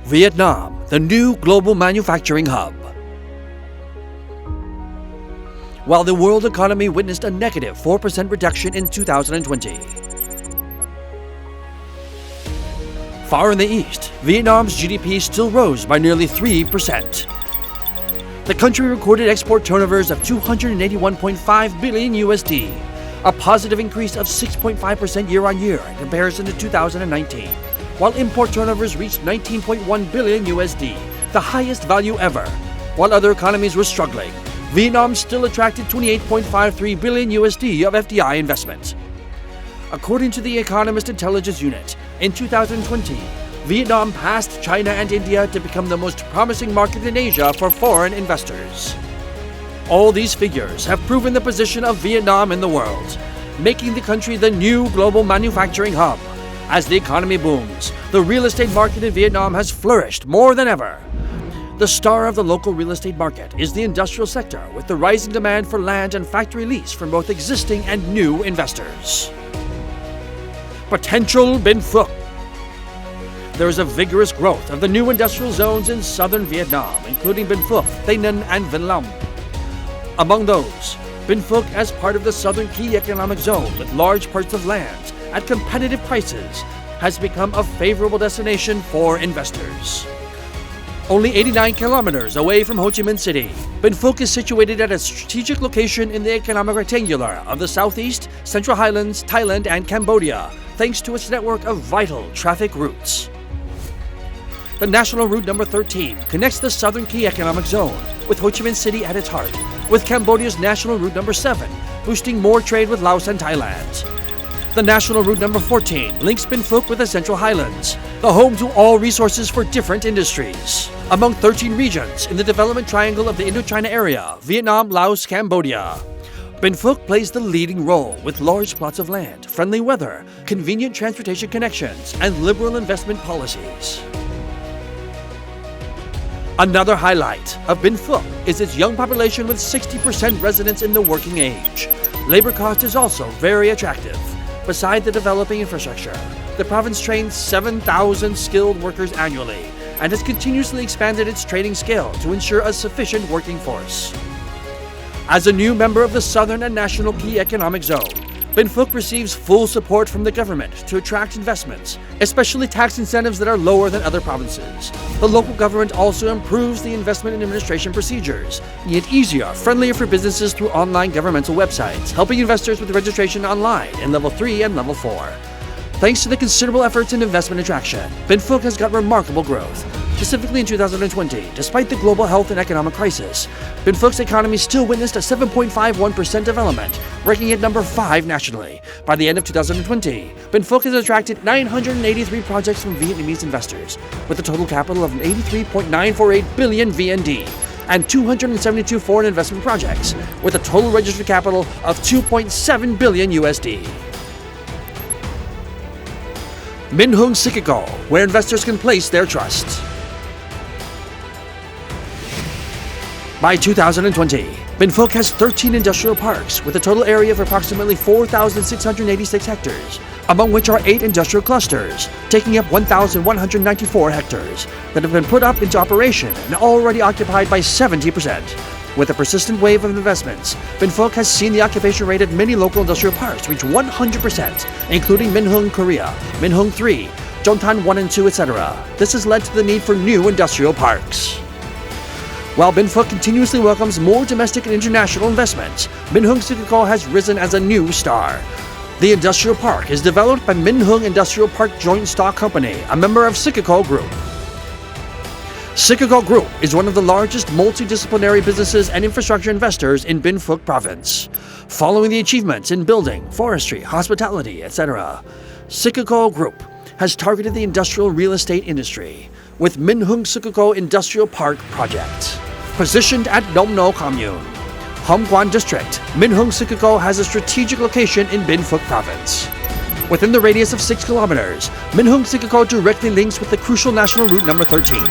Vietnam, the new global manufacturing hub. While the world economy witnessed a negative 4% reduction in 2020. Far in the east, Vietnam's GDP still rose by nearly 3%. The country recorded export turnovers of $281.5 billion USD, a positive increase of 6.5% year-on-year in comparison to 2019, while import turnovers reached $19.1 billion USD, the highest value ever. While other economies were struggling, Vietnam still attracted $28.53 billion USD of FDI investment. According to the Economist Intelligence Unit, in 2020, Vietnam passed China and India to become the most promising market in Asia for foreign investors. All these figures have proven the position of Vietnam in the world, making the country the new global manufacturing hub. As the economy booms, the real estate market in Vietnam has flourished more than ever. The star of the local real estate market is the industrial sector, with the rising demand for land and factory lease from both existing and new investors. Potential Binh Phuoc. There is a vigorous growth of the new industrial zones in southern Vietnam, including Binh Phuoc, Tây Ninh, and Vĩnh Long. Among those, Binh Phuoc, as part of the southern key economic zone with large parts of land at competitive prices, has become a favorable destination for investors. Only 89 kilometers away from Ho Chi Minh City, Binh Phuoc is situated at a strategic location in the economic rectangular of the Southeast, Central Highlands, Thailand, and Cambodia, thanks to its network of vital traffic routes. The National Route Number 13 connects the southern key economic zone, with Ho Chi Minh City at its heart, with Cambodia's National Route Number 7, boosting more trade with Laos and Thailand. The National Route Number 14 links Binh Phuoc with the Central Highlands, the home to all resources for different industries. Among 13 regions in the development triangle of the Indochina area, Vietnam, Laos, Cambodia, Binh Phuoc plays the leading role with large plots of land, friendly weather, convenient transportation connections, and liberal investment policies. Another highlight of Binh Phuoc is its young population with 60% residents in the working age. Labor cost is also very attractive. Beside the developing infrastructure, the province trains 7,000 skilled workers annually and has continuously expanded its training scale to ensure a sufficient working force. As a new member of the Southern and National Key Economic Zone, Binh Phuoc receives full support from the government to attract investments, especially tax incentives that are lower than other provinces. The local government also improves the investment and administration procedures, making it easier, friendlier for businesses through online governmental websites, helping investors with registration online in Level 3 and Level 4. Thanks to the considerable efforts in investment attraction, Binh Phuoc has got remarkable growth. Specifically in 2020, despite the global health and economic crisis, Binh Phuoc's economy still witnessed a 7.51% development, ranking it number 5 nationally. By the end of 2020, Binh Phuoc has attracted 983 projects from Vietnamese investors, with a total capital of 83.948 billion VND, and 272 foreign investment projects, with a total registered capital of 2.7 billion USD. MINH HUNG SIKICO, where investors can place their trust. By 2020, Binh Phuoc has 13 industrial parks with a total area of approximately 4,686 hectares, among which are 8 industrial clusters, taking up 1,194 hectares, that have been put up into operation and already occupied by 70%. With a persistent wave of investments, Binh Phuoc has seen the occupation rate at many local industrial parks reach 100%, including MINH HUNG Korea, MINH HUNG 3, Jontan 1 and 2, etc. This has led to the need for new industrial parks. While Binh Phuoc continuously welcomes more domestic and international investments, MINH HUNG SIKICO has risen as a new star. The industrial park is developed by MINH HUNG Industrial Park Joint Stock Company, a member of SIKICO Group. SIKICO Group is one of the largest multidisciplinary businesses and infrastructure investors in Binh Phuoc province. Following the achievements in building, forestry, hospitality, etc., SIKICO Group has targeted the industrial real estate industry with MINH HUNG SIKICO Industrial Park Project. Positioned at Dom No Commune, Quan District, MINH HUNG SIKICO has a strategic location in Binh Phuoc province. Within the radius of 6 kilometers, MINH HUNG SIKICO directly links with the crucial National Route Number 13.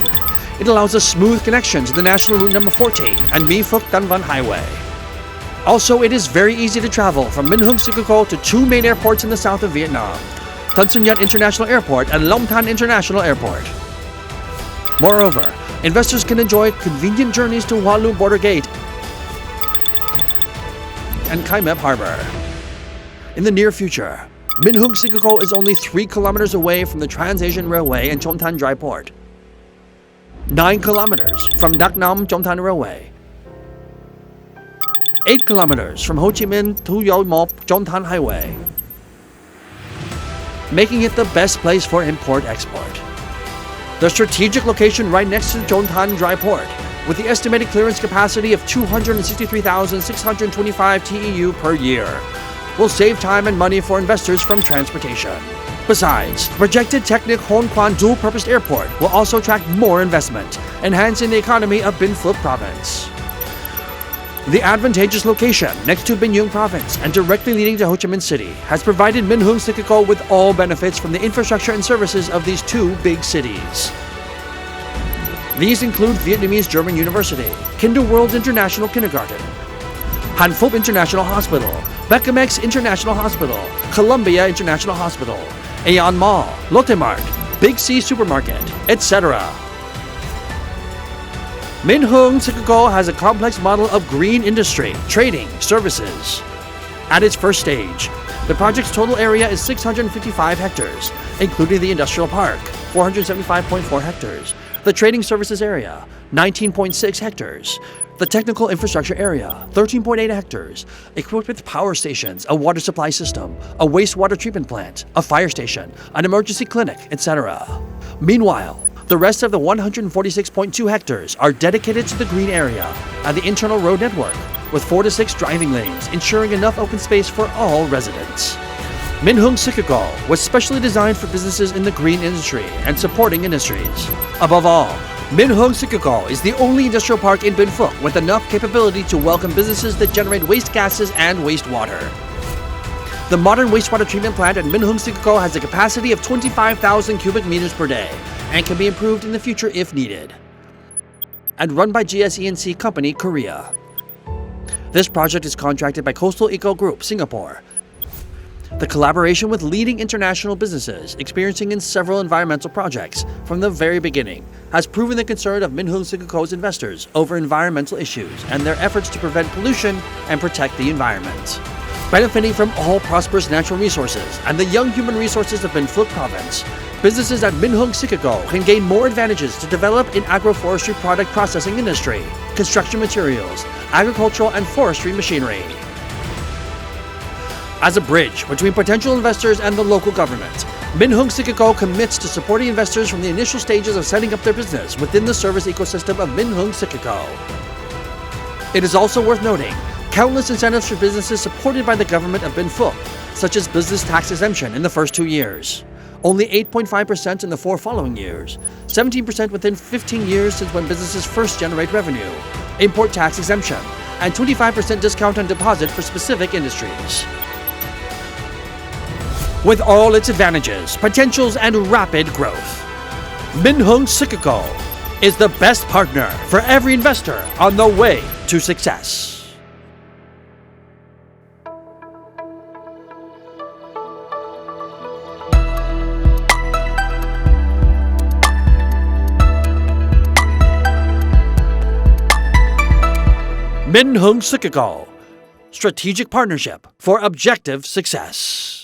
It allows a smooth connection to the National Route Number 14 and My Phuoc Tan Văn Highway. Also, it is very easy to travel from MINH HUNG SIKICO to 2 main airports in the south of Vietnam, Tan Son Nhat International Airport and Long Tan International Airport. Moreover, investors can enjoy convenient journeys to Hualu Border Gate and Kaimep Harbor. In the near future, MINH HUNG SIKICO is only 3 kilometers away from the Trans-Asian Railway and Chomtan Dry Port, 9 kilometers from Dak Nam Chomtan Railway, 8 kilometers from Ho Chi Minh to Yo Mop Chomtan Highway, making it the best place for import-export. The strategic location right next to Chomtan Dry Port, with the estimated clearance capacity of 263,625 TEU per year, will save time and money for investors from transportation. Besides, projected Technic Hon Quan dual-purpose airport will also attract more investment, enhancing the economy of Binh Phuoc province. The advantageous location next to Binh Phuoc province and directly leading to Ho Chi Minh City has provided MINH HUNG SIKICO with all benefits from the infrastructure and services of these 2 big cities. These include Vietnamese German University, Kinderworld International Kindergarten, Han Phuc International Hospital, Becamex International Hospital, Columbia International Hospital, Aeon Mall, Lotte Mart, Big C Supermarket, etc. MINH HUNG SIKICO has a complex model of green industry, trading, services. At its first stage, the project's total area is 655 hectares, including the industrial park, 475.4 hectares, the trading services area, 19.6 hectares, the technical infrastructure area, 13.8 hectares, equipped with power stations, a water supply system, a wastewater treatment plant, a fire station, an emergency clinic, etc. Meanwhile, the rest of the 146.2 hectares are dedicated to the green area and the internal road network, with 4 to 6 driving lanes, ensuring enough open space for all residents. MINH HUNG SIKICO was specially designed for businesses in the green industry and supporting industries. Above all, MINH HUNG SIKICO is the only industrial park in Binh Phuoc with enough capability to welcome businesses that generate waste gases and wastewater. The modern wastewater treatment plant at MINH HUNG SIKICO has a capacity of 25,000 cubic meters per day and can be improved in the future if needed. And run by GSE&C Company, Korea. This project is contracted by Coastal Eco Group, Singapore. The collaboration with leading international businesses experiencing in several environmental projects from the very beginning has proven the concern of MINH HUNG SIKICO's investors over environmental issues and their efforts to prevent pollution and protect the environment. Benefiting from all prosperous natural resources and the young human resources of Binh Phuoc province, businesses at MINH HUNG SIKICO can gain more advantages to develop in agroforestry product processing industry, construction materials, agricultural and forestry machinery. As a bridge between potential investors and the local government, MINH HUNG SIKICO commits to supporting investors from the initial stages of setting up their business within the service ecosystem of MINH HUNG SIKICO. It is also worth noting countless incentives for businesses supported by the government of Binh Phuoc, such as business tax exemption in the first 2 years, only 8.5% in the 4 following years, 17% within 15 years since when businesses first generate revenue, import tax exemption, and 25% discount on deposit for specific industries. With all its advantages, potentials, and rapid growth, MINH HUNG SIKICO is the best partner for every investor on the way to success. MINH HUNG SIKICO, strategic partnership for objective success.